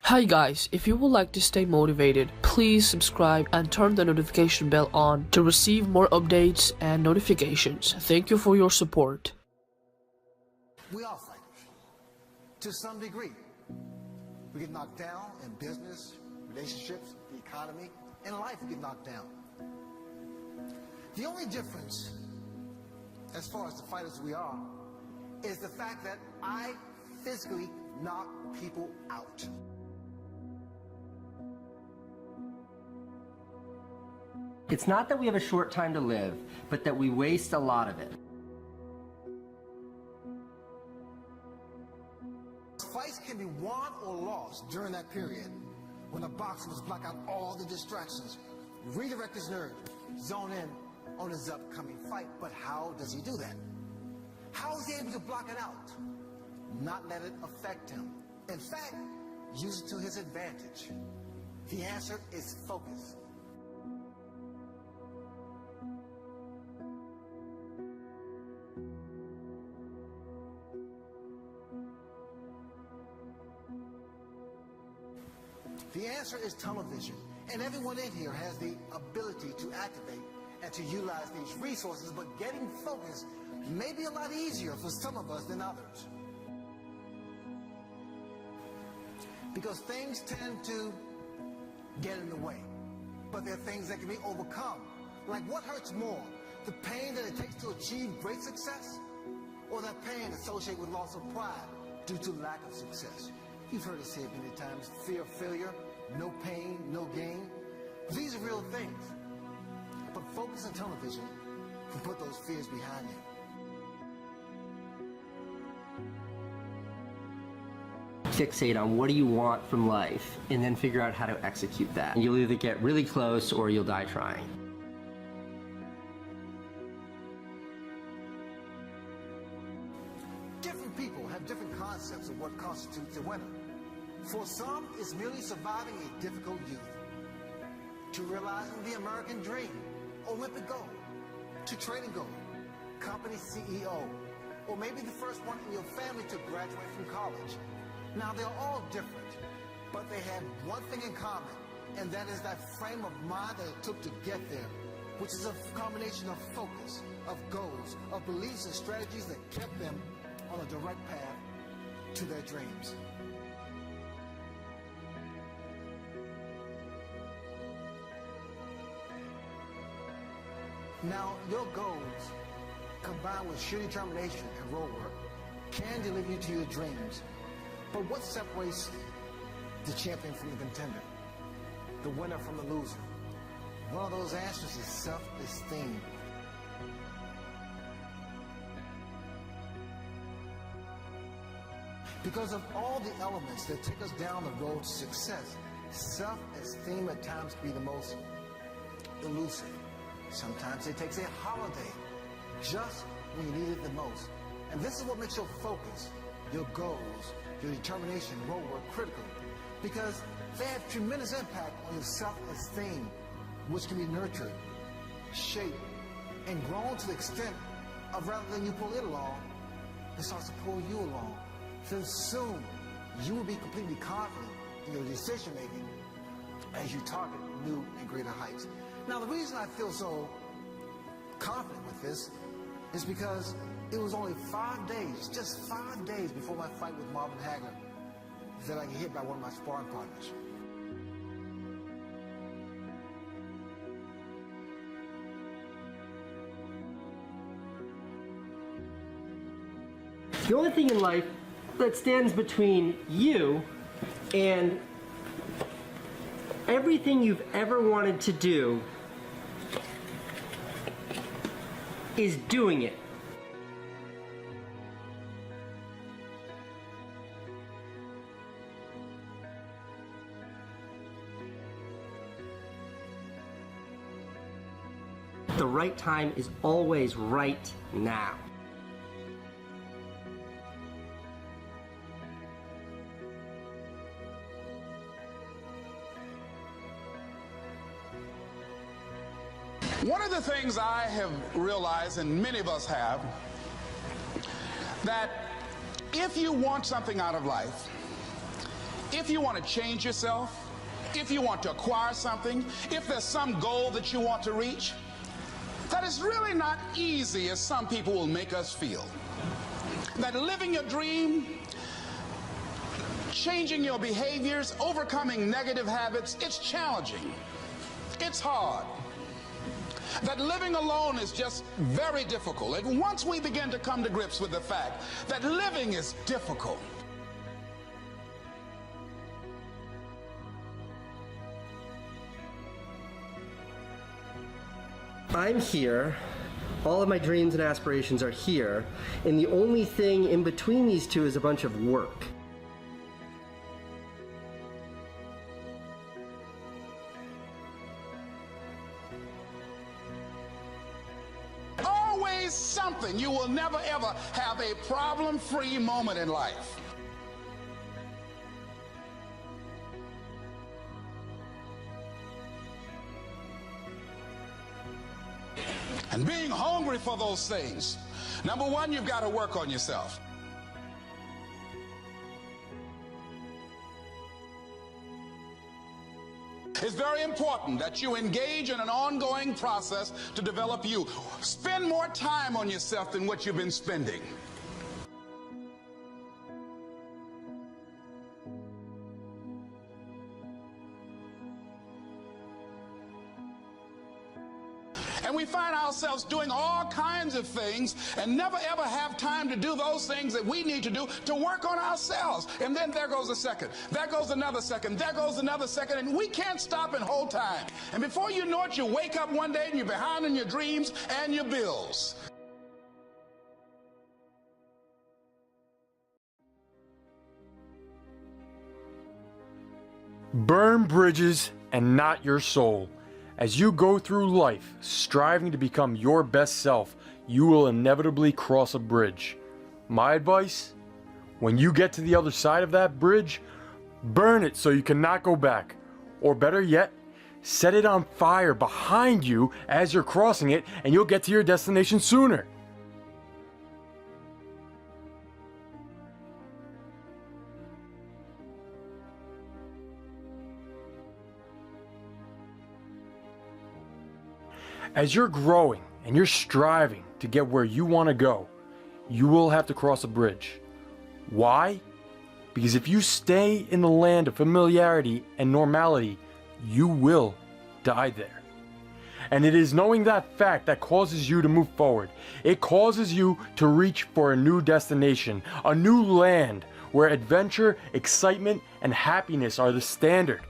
Hi guys, if you would like to stay motivated, please subscribe and turn the notification bell on to receive more updates and notifications. Thank you for your support. We are fighters, to some degree. We get knocked down in business, relationships, the economy, and life we get knocked down. The only difference, as far as the fighters we are, is the fact that I physically knock people out. It's not that we have a short time to live, but that we waste a lot of it. Fights can be won or lost during that period when a boxer must block out all the distractions, redirect his nerve, zone in on his upcoming fight. But how does he do that? How is he able to block it out? Not let it affect him. In fact, use it to his advantage. The answer is focus. The answer is tunnel vision, and everyone in here has the ability to activate and to utilize these resources, but getting focused may be a lot easier for some of us than others. Because things tend to get in the way, but there are things that can be overcome. Like, what hurts more, the pain that it takes to achieve great success, or that pain associated with loss of pride due to lack of success? You've heard us say it many times, fear of failure, no pain, no gain. These are real things. But focus and tunnel vision can put those fears behind you. Fixate on what do you want from life, and then figure out how to execute that. You'll either get really close or you'll die trying. Different people have different concepts of what constitutes a winner. For some, it's merely surviving a difficult youth, to realizing the American dream, Olympic gold, to trading gold, company CEO, or maybe the first one in your family to graduate from college. Now, they're all different, but they have one thing in common, and that is that frame of mind that it took to get there, which is a combination of focus, of goals, of beliefs and strategies that kept them on a direct path to their dreams. Now, your goals, combined with sheer determination and road work, can deliver you to your dreams. But what separates the champion from the contender, the winner from the loser? One of those answers is self-esteem. Because of all the elements that take us down the road to success, self-esteem at times can be the most elusive. Sometimes it takes a holiday just when you need it the most. And this is what makes your focus, your goals, your determination, road work critical. Because they have tremendous impact on your self-esteem, which can be nurtured, shaped, and grown to the extent of rather than you pull it along, it starts to pull you along. Then soon, you will be completely confident in your decision making as you target new and greater heights. Now, the reason I feel so confident with this is because it was only 5 days, just 5 days before my fight with Marvin Hagler, that I get hit by one of my sparring partners. The only thing in life that stands between you and everything you've ever wanted to do is doing it. The right time is always right now. One of the things I have realized, and many of us have, that if you want something out of life, if you want to change yourself, if you want to acquire something, if there's some goal that you want to reach, that is really not easy as some people will make us feel. That living your dream, changing your behaviors, overcoming negative habits, it's challenging. It's hard. That living alone is just very difficult. And once we begin to come to grips with the fact that living is difficult, I'm here, all of my dreams and aspirations are here, and the only thing in between these two is a bunch of work. always something. You will never ever have a problem-free moment in life. And being hungry for those things, number one, you've got to work on yourself. It's very important that you engage in an ongoing process to develop you. Spend more time on yourself than what you've been spending. And we find ourselves doing all kinds of things and never ever have time to do those things that we need to do to work on ourselves. And then there goes a second, there goes another second, there goes another second, and we can't stop and hold time. And before you know it, you wake up one day and you're behind on your dreams and your bills. Burn bridges and not your soul. As you go through life, striving to become your best self, you will inevitably cross a bridge. My advice? When you get to the other side of that bridge, burn it so you cannot go back. Or better yet, set it on fire behind you as you're crossing it, and you'll get to your destination sooner. As you're growing and you're striving to get where you want to go, you will have to cross a bridge. Why? Because if you stay in the land of familiarity and normality, you will die there. And it is knowing that fact that causes you to move forward. It causes you to reach for a new destination, a new land where adventure, excitement, and happiness are the standard.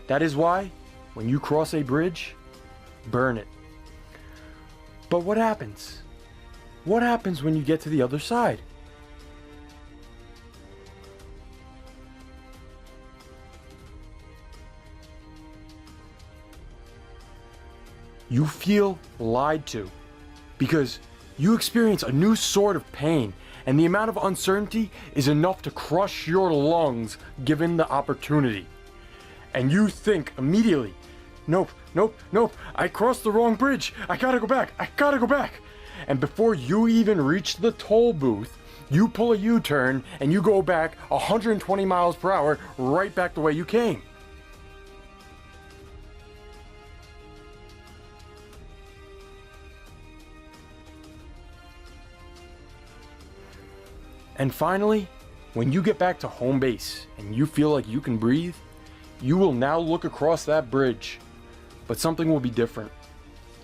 That is why, when you cross a bridge, burn it. But what happens? What happens when you get to the other side? You feel lied to because you experience a new sort of pain, and the amount of uncertainty is enough to crush your lungs given the opportunity. And you think immediately, nope, nope, nope, I crossed the wrong bridge. I gotta go back. I gotta go back. And before you even reach the toll booth, you pull a U-turn and you go back 120 miles per hour right back the way you came. And finally, when you get back to home base and you feel like you can breathe, you will now look across that bridge. But something will be different.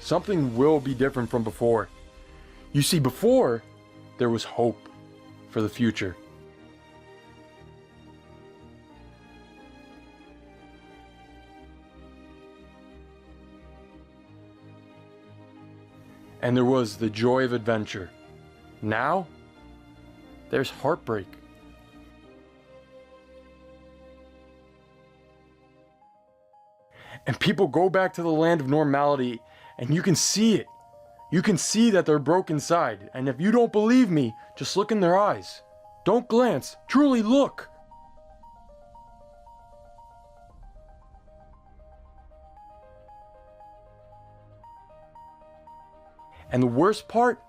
Something will be different from before. You see, before, there was hope for the future. And there was the joy of adventure. Now, there's heartbreak. And people go back to the land of normality, and you can see it. You can see that they're broke inside. And if you don't believe me, just look in their eyes. Don't glance, truly look. And the worst part,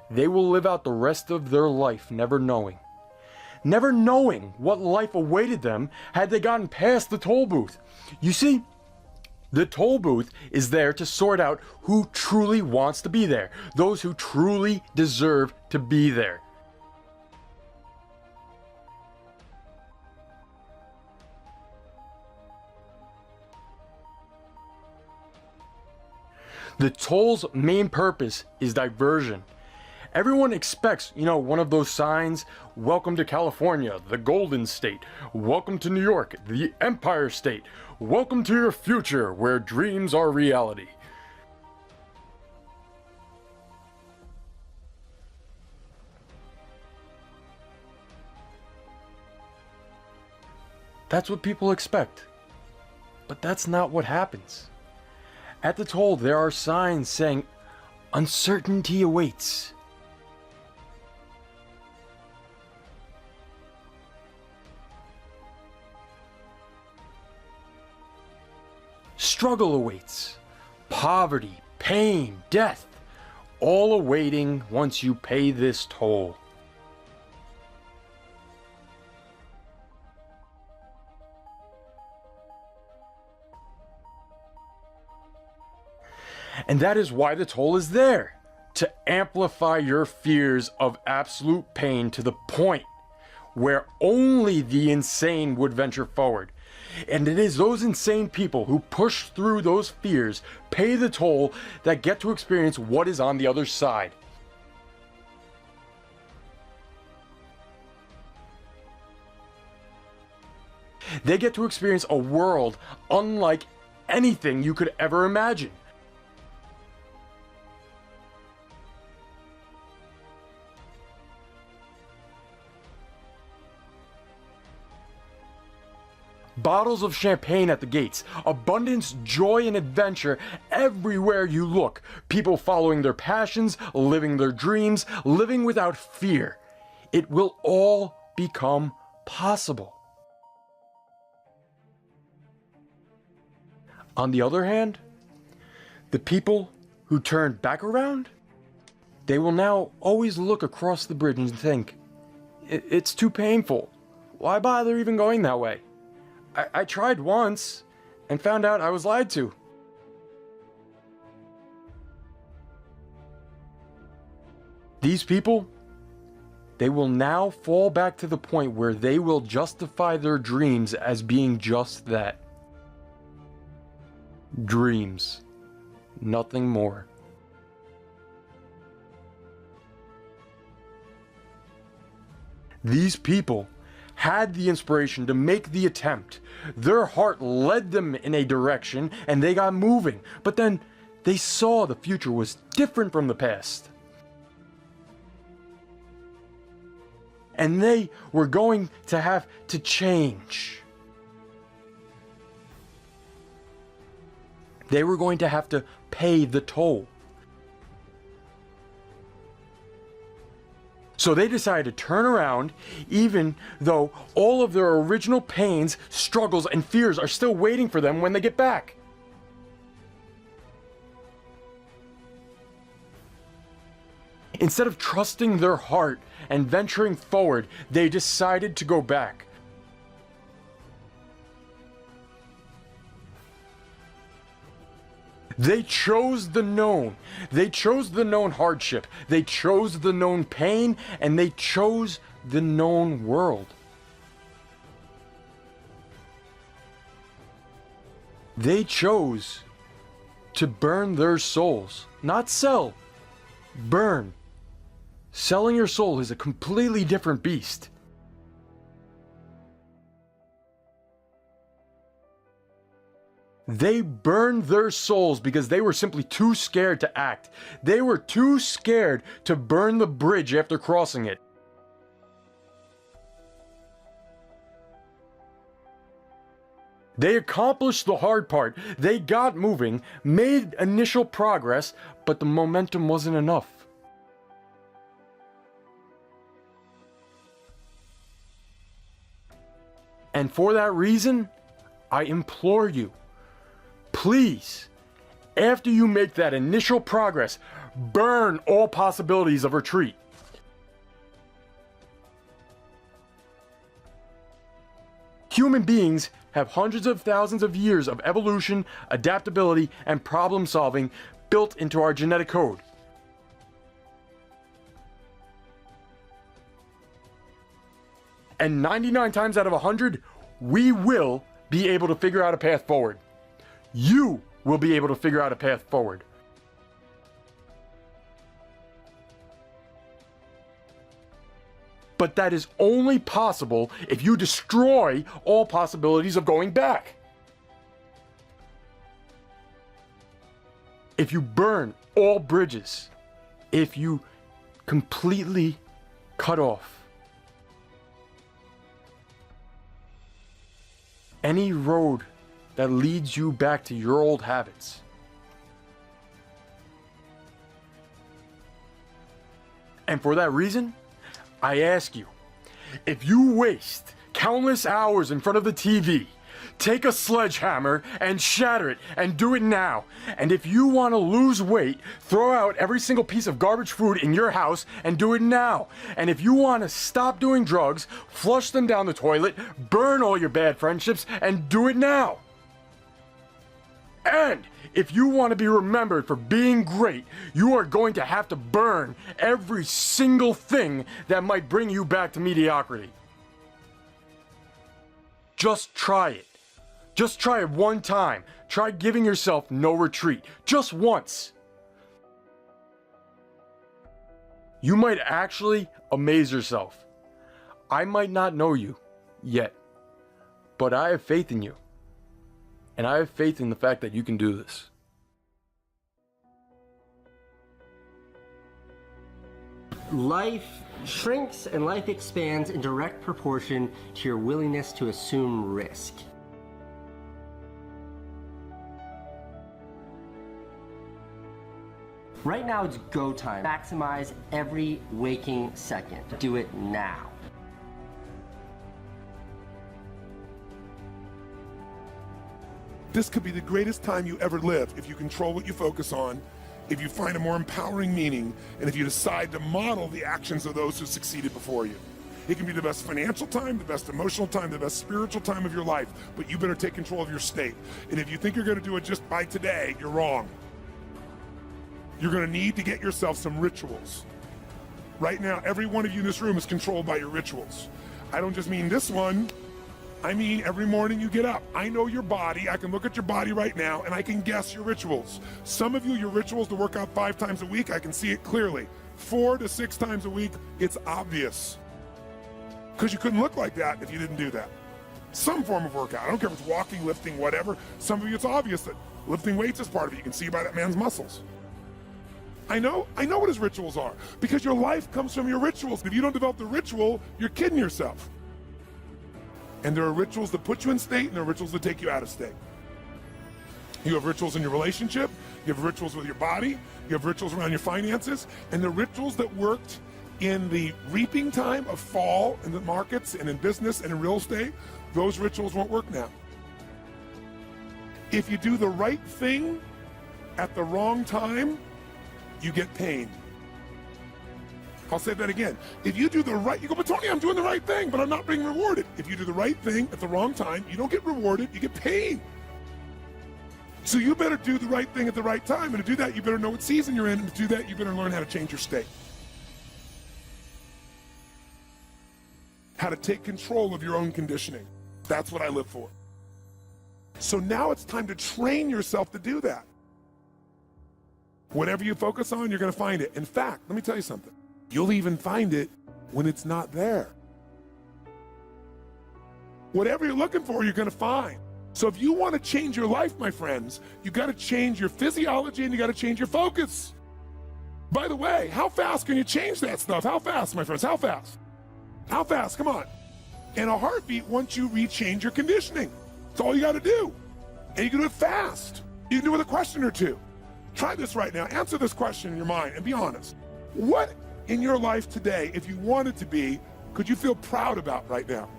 they will live out the rest of their life never knowing. never knowing what life awaited them had they gotten past the toll booth. You see, the toll booth is there to sort out who truly wants to be there, those who truly deserve to be there. The toll's main purpose is diversion. Everyone expects, one of those signs, welcome to California, the Golden State, welcome to New York, the Empire State, welcome to your future where dreams are reality. That's what people expect. But that's not what happens. At the toll, there are signs saying, uncertainty awaits. Struggle awaits. Poverty, pain, death, all awaiting once you pay this toll. And that is why the toll is there, to amplify your fears of absolute pain to the point where only the insane would venture forward. And it is those insane people who push through those fears, pay the toll, that get to experience what is on the other side. They get to experience a world unlike anything you could ever imagine. Bottles of champagne at the gates, abundance, joy, and adventure everywhere you look. People following their passions, living their dreams, living without fear. It will all become possible. On the other hand, the people who turn back around, they will now always look across the bridge and think, it's too painful. Why bother even going that way? I tried once and found out I was lied to. These people, they will now fall back to the point where they will justify their dreams as being just that. Dreams. Nothing more. These people had the inspiration to make the attempt. Their heart led them in a direction and they got moving. But then they saw the future was different from the past. And they were going to have to change. They were going to have to pay the toll. So they decided to turn around, even though all of their original pains, struggles, and fears are still waiting for them when they get back. Instead of trusting their heart and venturing forward, they decided to go back. They chose the known. They chose the known hardship. They chose the known pain, and they chose the known world. They chose to burn their souls, not sell, burn. Selling your soul is a completely different beast. They burned their souls because they were simply too scared to act. They were too scared to burn the bridge after crossing it. They accomplished the hard part. They got moving, made initial progress, but the momentum wasn't enough. And for that reason, I implore you, please, after you make that initial progress, burn all possibilities of retreat. Human beings have hundreds of thousands of years of evolution, adaptability, and problem solving built into our genetic code. And 99 times out of 100, we will be able to figure out a path forward. You will be able to figure out a path forward. But that is only possible if you destroy all possibilities of going back. If you burn all bridges, if you completely cut off any road that leads you back to your old habits. And for that reason, I ask you, if you waste countless hours in front of the TV, take a sledgehammer and shatter it, and do it now. And if you want to lose weight, throw out every single piece of garbage food in your house and do it now. And if you want to stop doing drugs, flush them down the toilet, burn all your bad friendships, and do it now. And if you want to be remembered for being great, you are going to have to burn every single thing that might bring you back to mediocrity. Just try it. Just try it one time. Try giving yourself no retreat. Just once. You might actually amaze yourself. I might not know you yet, but I have faith in you. And I have faith in the fact that you can do this. Life shrinks and life expands in direct proportion to your willingness to assume risk. Right now it's go time. Maximize every waking second. Do it now. This could be the greatest time you ever live if you control what you focus on, if you find a more empowering meaning, and if you decide to model the actions of those who succeeded before you. It can be the best financial time, the best emotional time, the best spiritual time of your life, but you better take control of your state. And if you think you're going to do it just by today, you're wrong. You're going to need to get yourself some rituals. Right now, every one of you in this room is controlled by your rituals. I don't just mean this one. I mean, every morning you get up. I know your body. I can look at your body right now and I can guess your rituals. Some of you, your rituals to work out 5 times a week, I can see it clearly. 4 to 6 times a week, it's obvious. Because you couldn't look like that if you didn't do that. Some form of workout. I don't care if it's walking, lifting, whatever. Some of you, it's obvious that lifting weights is part of it. You can see by that man's muscles. I know what his rituals are, because your life comes from your rituals. If you don't develop the ritual, you're kidding yourself. And there are rituals that put you in state, and there are rituals that take you out of state. You have rituals in your relationship, you have rituals with your body, you have rituals around your finances, and the rituals that worked in the reaping time of fall in the markets and in business and in real estate, those rituals won't work now. If you do the right thing at the wrong time, you get pain. I'll say that again. If you do the right, you go, but Tony, I'm doing the right thing, but I'm not being rewarded. If you do the right thing at the wrong time, you don't get rewarded, you get pain. So you better do the right thing at the right time. And to do that, you better know what season you're in. And to do that, you better learn how to change your state. How to take control of your own conditioning. That's what I live for. So now it's time to train yourself to do that. Whatever you focus on, you're going to find it. In fact, let me tell you something. You'll even find it when it's not there. Whatever you're looking for, you're going to find. So if you want to change your life, my friends, you got to change your physiology and you got to change your focus. By the way, how fast can you change that stuff? How fast, my friends? How fast? How fast? Come on. In a heartbeat, once you rechange your conditioning. That's all you got to do. And you can do it fast. You can do it with a question or two. Try this right now. Answer this question in your mind and be honest. What in your life today, if you wanted to be, could you feel proud about right now?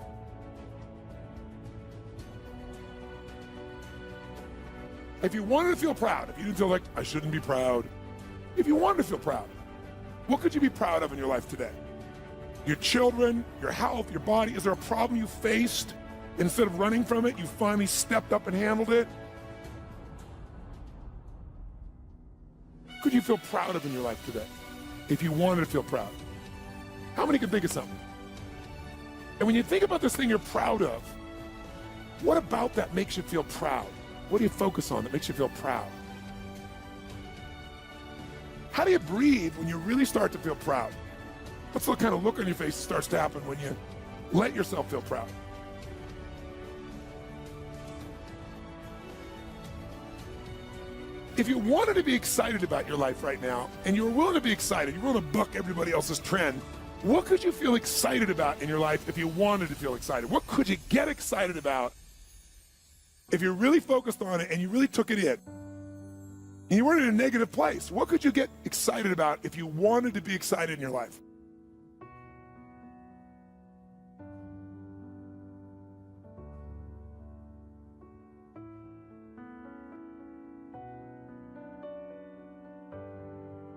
If you wanted to feel proud, if you didn't feel like, I shouldn't be proud, if you wanted to feel proud, what could you be proud of in your life today? Your children, your health, your body. Is there a problem you faced Instead of running from it, you finally stepped up and handled it. Could you feel proud of in your life today? If you wanted to feel proud. How many can think of something? And when you think about this thing you're proud of, what about that makes you feel proud? What do you focus on that makes you feel proud? How do you breathe when you really start to feel proud? What's the kind of look on your face that starts to happen when you let yourself feel proud? If you wanted to be excited about your life right now, and you were willing to be excited, you're willing to buck everybody else's trend, what could you feel excited about in your life if you wanted to feel excited? What could you get excited about if you're really focused on it and you really took it in? And you weren't in a negative place. What could you get excited about if you wanted to be excited in your life?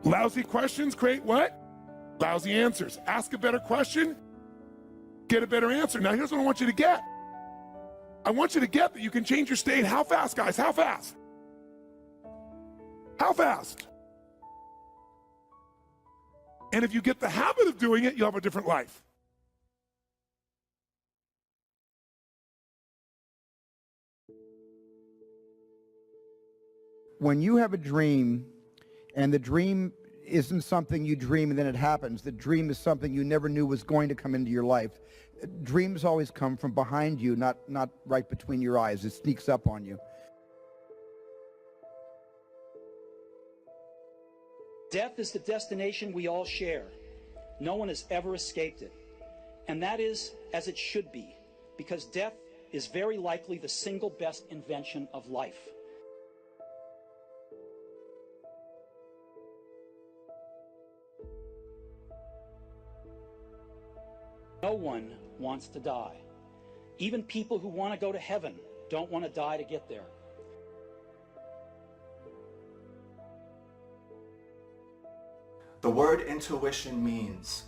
Lousy questions create what? Lousy answers. Ask a better question, get a better answer. Now here's what I want you to get. I want you to get that you can change your state. How fast, guys? How fast? How fast? And if you get the habit of doing it, you'll have a different life. When you have a dream, and the dream isn't something you dream and then it happens. The dream is something you never knew was going to come into your life. Dreams always come from behind you, not right between your eyes. It sneaks up on you. Death is the destination we all share. No one has ever escaped it. And that is as it should be, because death is very likely the single best invention of life. No one wants to die. Even people who want to go to heaven don't want to die to get there. The word intuition means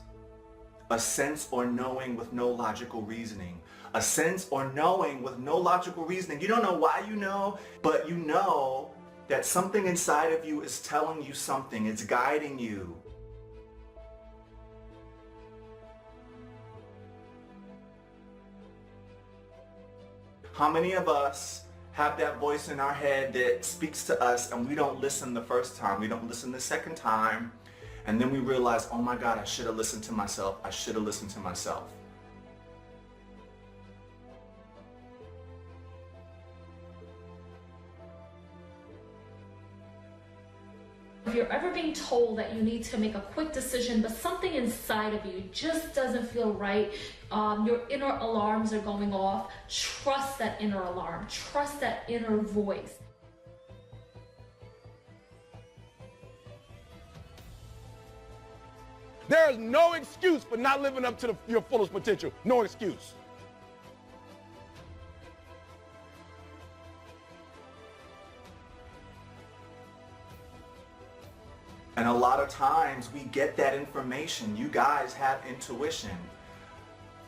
a sense or knowing with no logical reasoning. A sense or knowing with no logical reasoning. You don't know why you know, but you know that something inside of you is telling you something. It's guiding you. How many of us have that voice in our head that speaks to us and we don't listen the first time, we don't listen the second time, and then we realize, oh my God, I should have listened to myself, I should have listened to myself. If you're ever being told that you need to make a quick decision, but something inside of you just doesn't feel right, your inner alarms are going off, trust that inner alarm, trust that inner voice. There is no excuse for not living up to your fullest potential. No excuse. And a lot of times we get that information. You guys have intuition.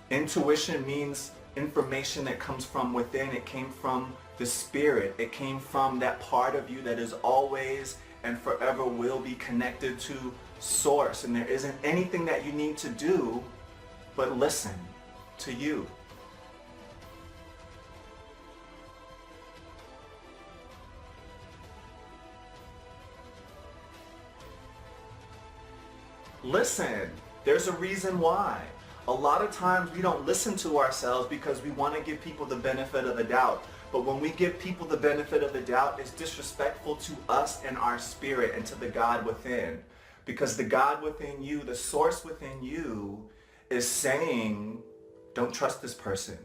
Intuition means information that comes from within. It came from the spirit. It came from that part of you that is always and forever will be connected to source. And there isn't anything that you need to do but listen to you. Listen, there's a reason why. A lot of times we don't listen to ourselves because we want to give people the benefit of the doubt. But when we give people the benefit of the doubt, it's disrespectful to us and our spirit and to the God within. Because the God within you, the source within you, is saying, don't trust this person.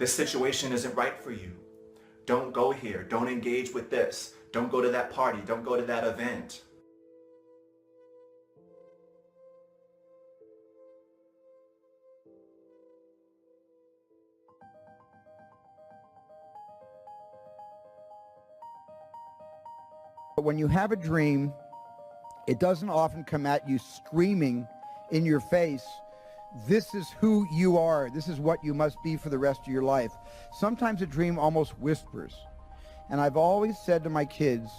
This situation isn't right for you. Don't go here. Don't engage with this. Don't go to that party. Don't go to that event. But when you have a dream It doesn't often come at you screaming in your face, this is who you are, this is what you must be for the rest of your life. Sometimes a dream almost whispers. And I've always said to my kids,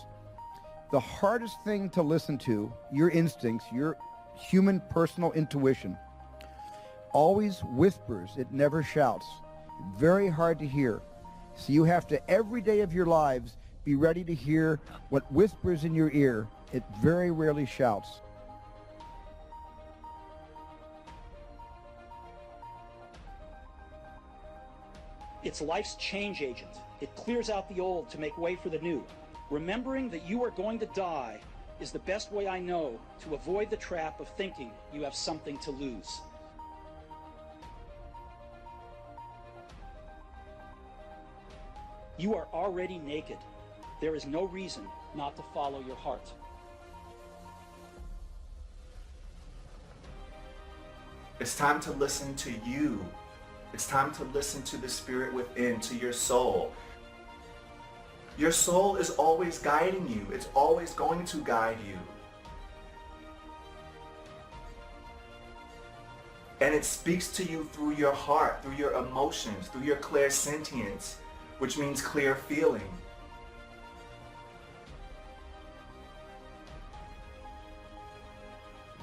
the hardest thing to listen to, your instincts, your human personal intuition, always whispers, it never shouts. Very hard to hear. So you have to, every day of your lives, be ready to hear what whispers in your ear. It very rarely shouts. It's life's change agent. It clears out the old to make way for the new. Remembering that you are going to die is the best way I know to avoid the trap of thinking you have something to lose. You are already naked. There is no reason not to follow your heart. It's time to listen to you. It's time to listen to the spirit within, to your soul. Your soul is always guiding you. It's always going to guide you. And it speaks to you through your heart, through your emotions, through your clairsentience, which means clear feeling.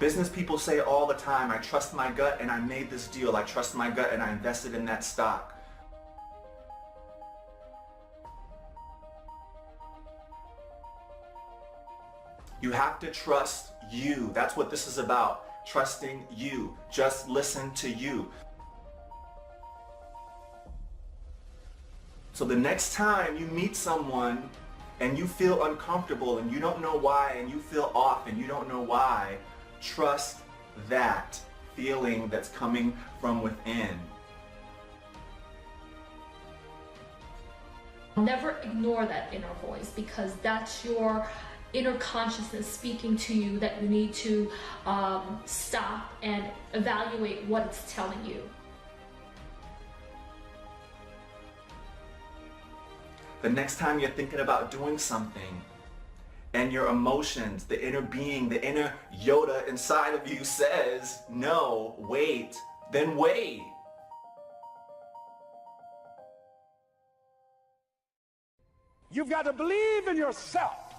Business people say all the time, I trust my gut and I made this deal. I trust my gut and I invested in that stock. You have to trust you. That's what this is about. Trusting you. Just listen to you. So the next time you meet someone and you feel uncomfortable and you don't know why and you feel off and you don't know why, trust that feeling that's coming from within. Never ignore that inner voice, because that's your inner consciousness speaking to you that you need to stop and evaluate what it's telling you. The next time you're thinking about doing something and your emotions, the inner being, the inner Yoda inside of you says, no, wait, then wait. You've got to believe in yourself.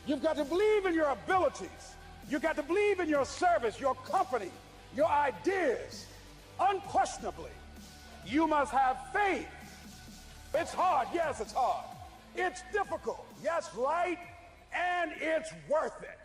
You've got to believe in your abilities. You've got to believe in your service, your company, your ideas. Unquestionably, you must have faith. It's hard. Yes, it's hard. It's difficult. Yes, right. And it's worth it.